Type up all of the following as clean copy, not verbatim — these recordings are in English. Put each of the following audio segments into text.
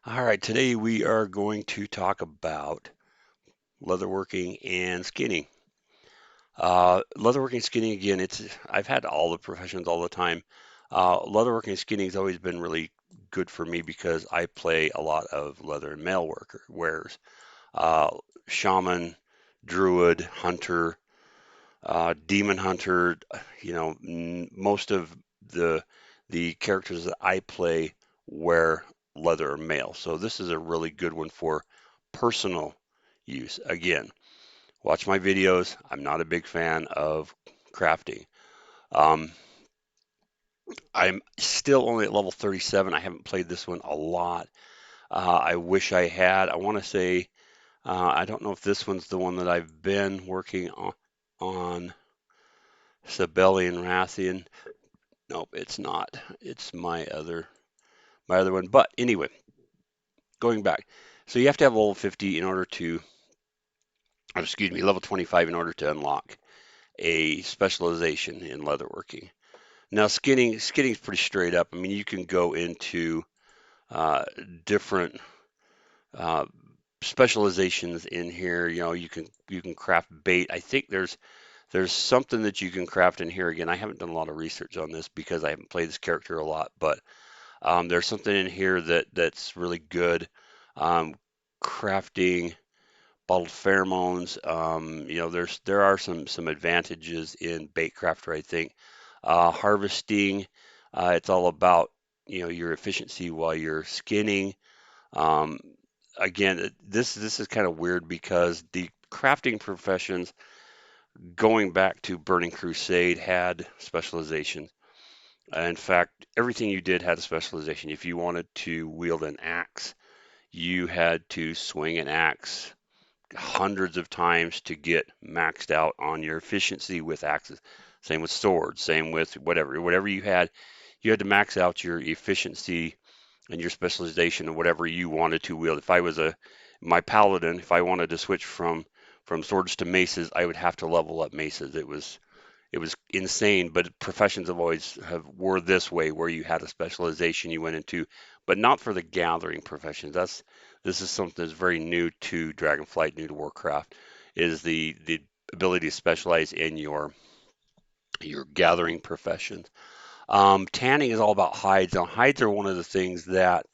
All right, today we are going to talk about leatherworking and skinning. Leatherworking and skinning again, it's I've had all the professions all the time. Leatherworking and skinning has always been really good for me because I play a lot of leather and mail worker wares. Uh, Shaman, druid, hunter, demon hunter. Most of the the characters that I play wear leather or mail. So this is a really good one for personal use. Again, watch my videos. I'm not a big fan of crafting. Um, I'm still only at level 37. I haven't played this one a lot. I wish I had. I want to say, I don't know if this one's the one that I've been working on Sibelian Rathian. Nope, it's not. It's my other one. But anyway, going back. So you have to have level 50 in order to, or excuse me, level 25 in order to unlock a specialization in leatherworking. Now skinning's pretty straight up. I mean, you can go into uh, different uh, specializations in here. You can craft bait. I think there's something that you can craft in here. Again, I haven't done a lot of research on this because I haven't played this character a lot, but there's something in here that's really good. Um, Crafting bottled pheromones. There are some advantages in bait crafter, I think. Harvesting. It's all about your efficiency while you're skinning. Um, Again, this is kind of weird because the crafting professions going back to Burning Crusade had specializations. In fact, everything you did had a specialization. If you wanted to wield an axe, you had to swing an axe hundreds of times to get maxed out on your efficiency with axes. Same with swords, same with whatever you had to max out your efficiency and your specialization and whatever you wanted to wield. If I was my paladin, if I wanted to switch from swords to maces, I would have to level up maces. It was insane, but professions have always have were this way where you had a specialization you went into, but not for the gathering professions. This is something that's very new to Dragonflight, new to Warcraft, is the ability to specialize in your gathering professions. Tanning is all about hides. Now, hides are one of the things that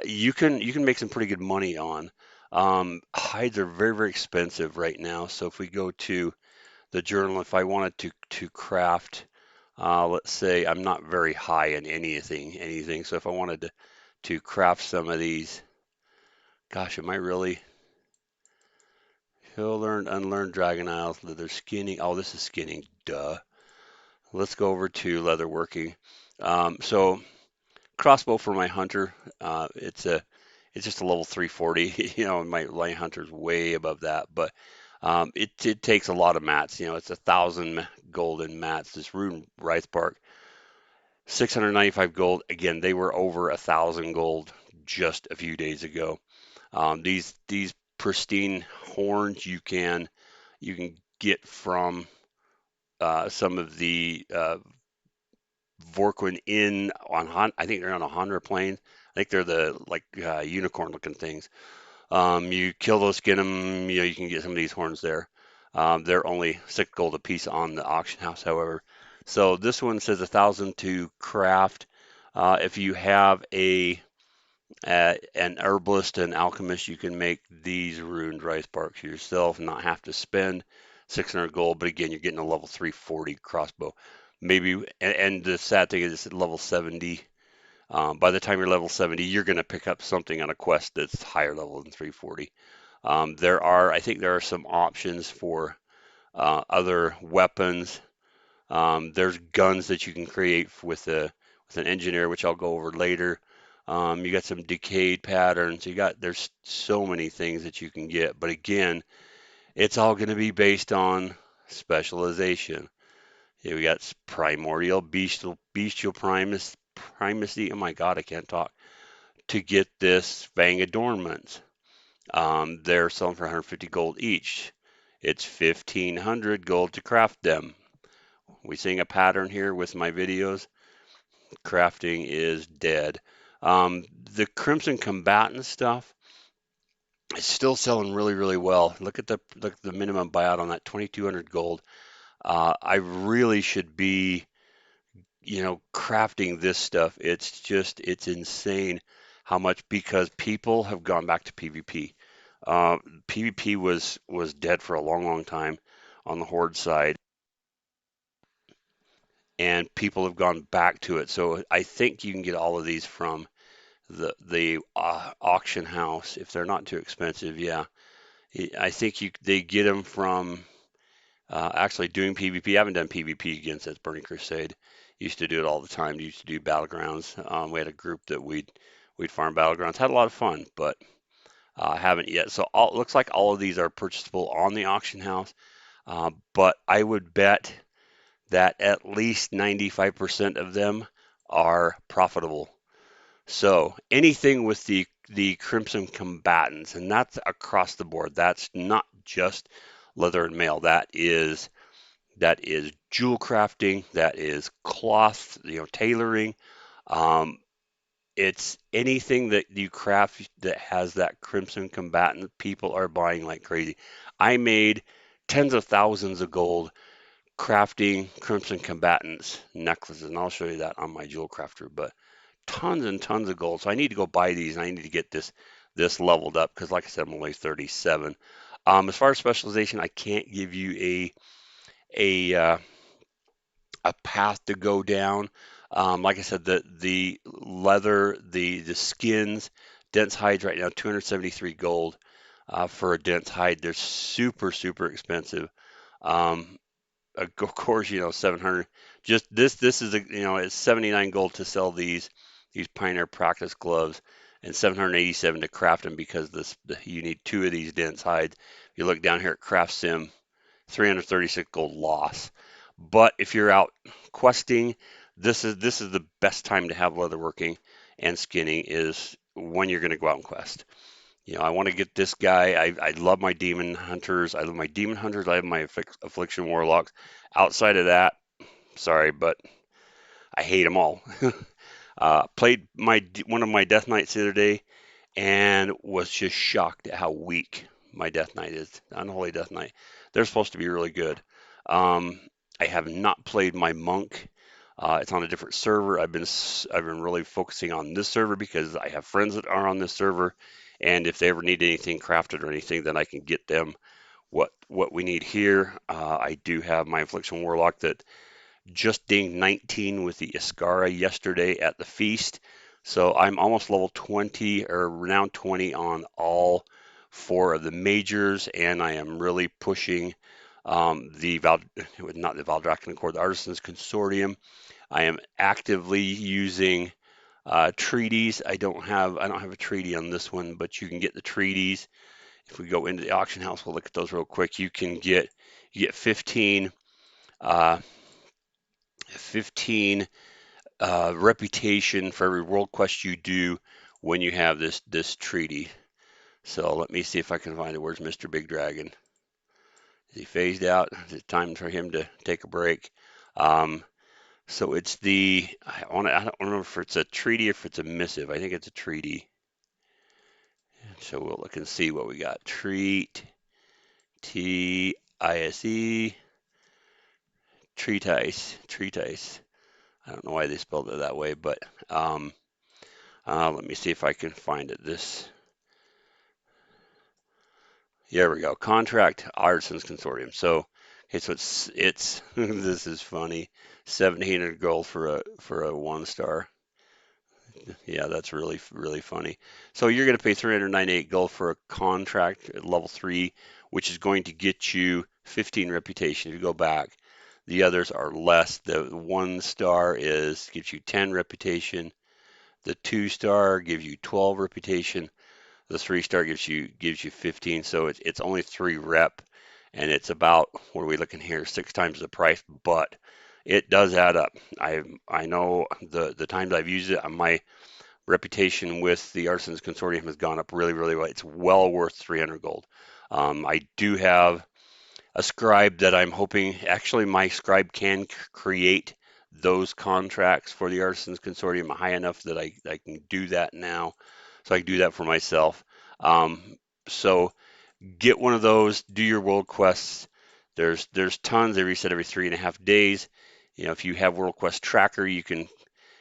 you can make some pretty good money on. Hides are very, very expensive right now. So if we go to the journal, if I wanted to craft, let's say I'm not very high in anything. So if I wanted to craft some of these, gosh, am I really? He'll learn, unlearn Dragon Isles, leather skinning. Oh, this is skinning, duh. Let's go over to leatherworking. So crossbow for my hunter. It's just a level 340. My hunter's way above that, but it takes a lot of mats. It's 1,000 golden mats. This rune rice bark, 695 gold. Again, they were over 1,000 gold just a few days ago. These pristine horns you can get from some of the Vorquin in on I think they're on a Honda plane. I think they're the like unicorn looking things. You kill those, skin them. You can get some of these horns there. They're only 6 gold a piece on the auction house, however. So this one says 1,000 to craft. If you have an herbalist, an alchemist, you can make these ruined rice barks yourself, and not have to spend 600 gold. But again, you're getting a level 340 crossbow. Maybe, and the sad thing is, it's at level 70. By the time you're level 70, you're going to pick up something on a quest that's higher level than 340. I think there are some options for other weapons. There's guns that you can create with an engineer, which I'll go over later. You got some decayed patterns. There's so many things that you can get, but again, it's all going to be based on specialization. Yeah, we got primordial, bestial primacy. Oh my God, I can't talk. To get this Fang adornments, they're selling for 150 gold each. It's 1,500 gold to craft them. We seeing a pattern here with my videos. Crafting is dead. Um, the Crimson Combatant stuff is still selling really, really well. Look at the minimum buyout on that 2,200 gold. I really should be, crafting this stuff. It's insane how much because people have gone back to PvP. Uh, PvP was dead for a long, long time on the Horde side, and people have gone back to it. So I think you can get all of these from the auction house if they're not too expensive. Yeah, I think they get them from actually doing PvP. I haven't done PvP again since Burning Crusade. Used to do it all the time. Used to do battlegrounds. We had a group that we'd farm battlegrounds. Had a lot of fun, but I haven't yet. So it looks like all of these are purchasable on the auction house. But I would bet that at least 95% of them are profitable. So anything with the Crimson Combatants, and that's across the board. That's not just leather and mail. That is jewel crafting. That is cloth, tailoring. Um, it's anything that you craft that has that Crimson Combatant. People are buying like crazy. I made tens of thousands of gold crafting Crimson Combatants necklaces, and I'll show you that on my jewel crafter. But tons and tons of gold. So I need to go buy these, and I need to get this leveled up because, like I said, I'm only 37. As far as specialization, I can't give you a a path to go down. Like I said, the leather, the skins, dense hides right now, 273 gold for a dense hide. They're super super expensive. Um, of course, 700. Just this is it's 79 gold to sell these Pioneer practice gloves and 787 to craft them because you need two of these dense hides. If you look down here at Craft Sim, 336 gold loss. But if you're out questing, this is the best time to have leatherworking and skinning is when you're going to go out and quest. I want to get this guy. I love my demon hunters. I love my demon hunters. I have my affliction warlocks. Outside of that, sorry, but I hate them all. Played one of my death knights the other day and was just shocked at how weak my death knight is. Unholy death knight. They're supposed to be really good. Um, I have not played my monk. It's on a different server. I've been really focusing on this server because I have friends that are on this server, and if they ever need anything crafted or anything, then I can get them what we need here. I do have my Affliction Warlock that just dinged 19 with the Iskara yesterday at the feast. So I'm almost level 20 or renown 20 on all four of the majors, and I am really pushing the not the Valdrakken Accord, the Artisans Consortium. I am actively using treaties. I don't have a treaty on this one, but you can get the treaties. If we go into the auction house, we'll look at those real quick. You get uh, 15 reputation for every world quest you do when you have this treaty. So let me see if I can find it. Where's Mr. Big Dragon? Is he phased out? Is it time for him to take a break? Um, so it's I don't remember if it's a treaty or if it's a missive. I think it's a treaty. So we'll look and see what we got. T-I-S-E, treatise. I don't know why they spelled it that way, but um, let me see if I can find it. Here we go. Contract Artisans Consortium. So, okay, so it's this is funny. 1,700 gold for a 1 star. Yeah, that's really really funny. So you're going to pay 398 gold for a contract at level 3, which is going to get you 15 reputation. If you go back, the others are less. The 1 star gives you 10 reputation. The 2 star gives you 12 reputation. The 3 star gives you 15. So it's only 3 rep, and it's about, what are we looking here, 6 times the price, but it does add up. I know the times I've used it, my reputation with the Artisans Consortium has gone up really, really well. It's well worth 300 gold. I do have a scribe that I'm hoping, actually, my scribe can create those contracts for the Artisans Consortium high enough that I can do that now. So I can do that for myself. So get one of those, do your world quests. There's tons. They reset every 3.5 days. If you have World Quest Tracker, you can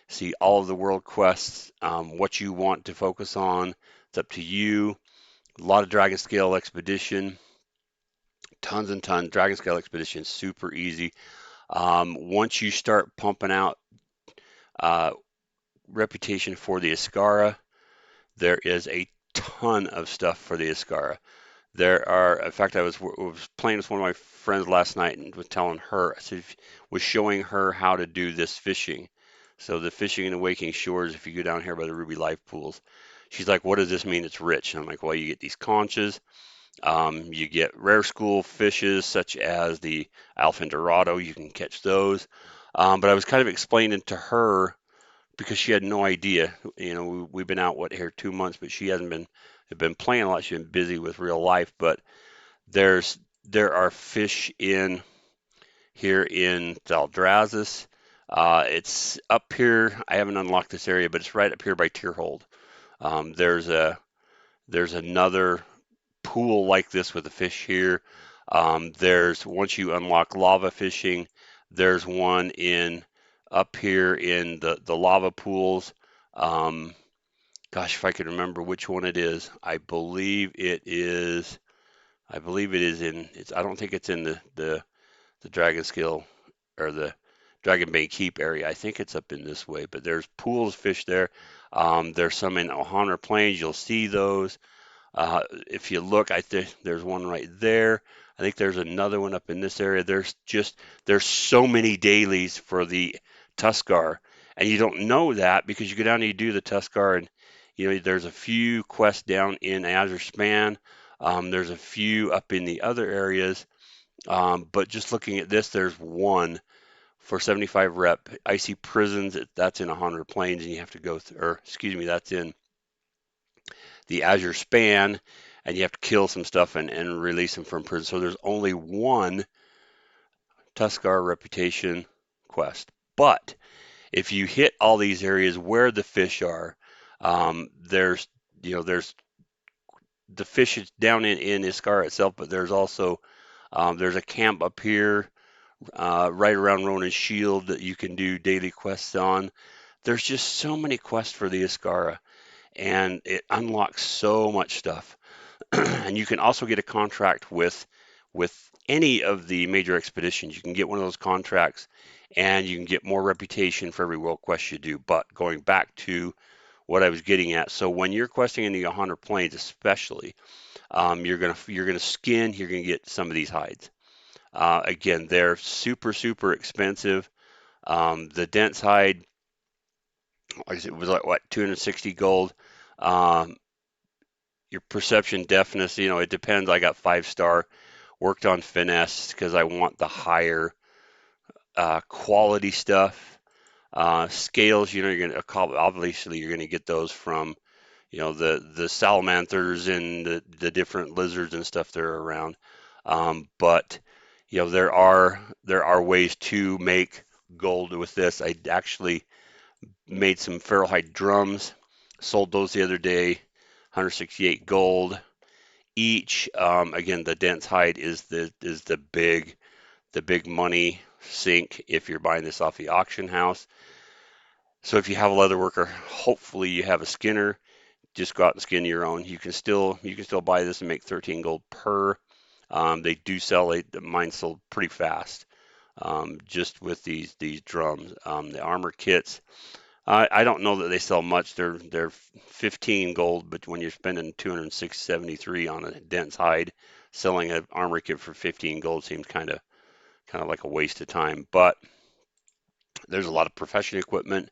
see all of the world quests, what you want to focus on. It's up to you. A lot of Dragon Scale Expedition, tons and tons. Dragon Scale Expedition, super easy. Once you start pumping out uh, reputation for the Ascara, there is a ton of stuff for the Ascara. There are, in fact, I was playing with one of my friends last night and was telling her, was showing her how to do this fishing. So the fishing in the Waking Shores, if you go down here by the Ruby Life pools, she's like, "What does this mean? It's rich." And I'm like, "Well, you get these conches, you get rare school fishes such as the Alpha Dorado. You can catch those." But I was kind of explaining to her because she had no idea. We've been out here 2 months, but she hasn't been playing a lot. She's been busy with real life, but there's there are fish in here in Thaldrazis. It's up here. I haven't unlocked this area, but it's right up here by Tierhold. There's another pool like this with a fish here. There's once you unlock lava fishing, there's one in up here in the lava pools. Um, Gosh, if I could remember which one it is, I believe it is. I believe it is in. It's. I don't think it's in the Dragon Skill or the Dragon Bay Keep area. I think it's up in this way. But there's pools of fish there. There's some in O'Honor Plains. You'll see those. If you look, I think there's one right there. I think there's another one up in this area. There's so many dailies for the Tuskar, and you don't know that because you go down and you do the Tuskar, and there's a few quests down in Azure Span. There's a few up in the other areas, but just looking at this, there's one for 75 rep Icy Prisons. That's in 100 Plains, and you have to go through, or excuse me, that's in the Azure Span, and you have to kill some stuff and release them from prison. So there's only one Tuskar reputation quest. But if you hit all these areas where the fish are, there's the fish is down in Iskar itself, but there's a camp up here right around Ronan's Shield that you can do daily quests on. There's just so many quests for the Iskara, and it unlocks so much stuff. And you can also get a contract with any of the major expeditions. You can get one of those contracts, and you can get more reputation for every world quest you do. But going back to what I was getting at, so when you're questing in the 100 Plains, especially, you're gonna skin. You're gonna get some of these hides. Again, they're super super expensive. The dense hide, like I said, was like what 260 gold. Um, your perception deafness, it depends. I got 5 star, worked on finesse because I want the higher quality stuff. Scales, you're gonna obviously you're gonna get those from the salamanders and the different lizards and stuff that are around. But there are ways to make gold with this. I actually made some ferrihide drums, sold those the other day, 168 gold each. Again, the dense hide is the big money sink if you're buying this off the auction house. So if you have a leather worker, hopefully you have a skinner. Just go out and skin your own. You can still buy this and make 13 gold per. They do sell it. Mine sold pretty fast. Just with these drums, the armor kits. I don't know that they sell much. They're 15 gold, but when you're spending 206.73 on a dense hide, selling an armor kit for 15 gold seems kind of like a waste of time. But there's a lot of profession equipment.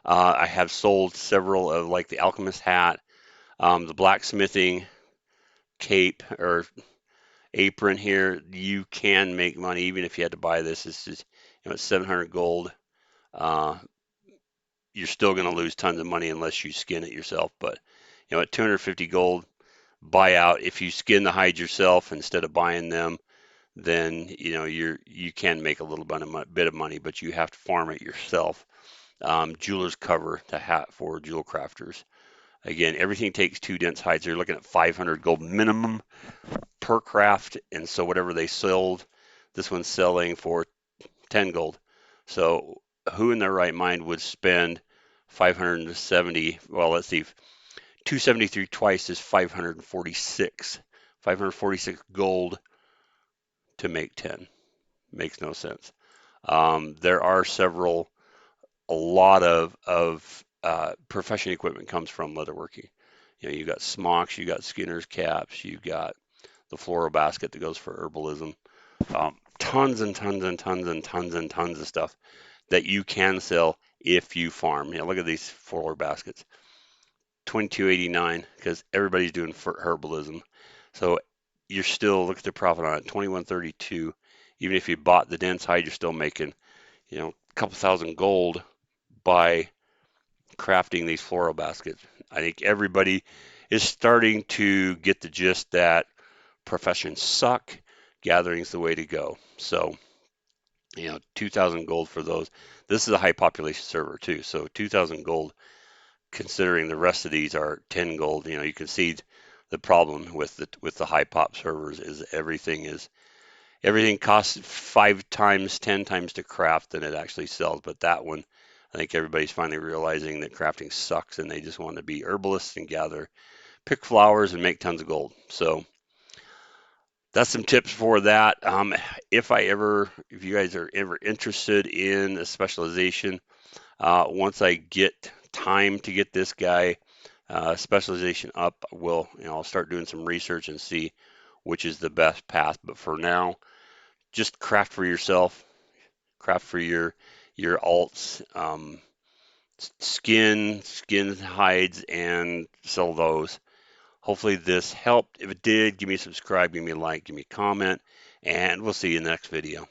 I have sold several of like the alchemist hat, the blacksmithing cape or apron here. You can make money even if you had to buy this. This is it's 700 gold. Uh, you're still going to lose tons of money unless you skin it yourself. But at 250 gold, buy out. If you skin the hides yourself instead of buying them, then you can make a little bit of money, but you have to farm it yourself. Jeweler's cover, the hat for jewel crafters. Again, everything takes 2 dense hides. So you're looking at 500 gold minimum per craft, and so whatever they sold, this one's selling for 10 gold. So who in their right mind would spend 570? Well, let's see, 273 twice is 546. 546 gold to make 10. Makes no sense. There are a lot of profession equipment comes from leatherworking. You got smocks, you got skinner's caps, you got the floral basket that goes for herbalism. Tons and tons and tons and tons and tons of stuff that you can sell if you farm. Look at these floral baskets, 22.89 because everybody's doing herbalism. So you're still look at the profit on it, 21.32. Even if you bought the dense hide, you're still making a couple thousand gold by crafting these floral baskets. I think everybody is starting to get the gist that professions suck, gathering's the way to go. So, 2,000 gold for those. This is a high population server too. So 2,000 gold, considering the rest of these are 10 gold, you can see the problem with the high pop servers is everything costs 5 times, 10 times to craft than it actually sells. But that one, I think everybody's finally realizing that crafting sucks and they just want to be herbalists and pick flowers and make tons of gold. So that's some tips for that. If you guys are ever interested in a specialization, once I get time to get this guy specialization up, I'll start doing some research and see which is the best path. But for now, just craft for yourself, craft for your alts, skin hides, and sell those. Hopefully this helped. If it did, give me a subscribe, give me a like, give me a comment, and we'll see you in the next video.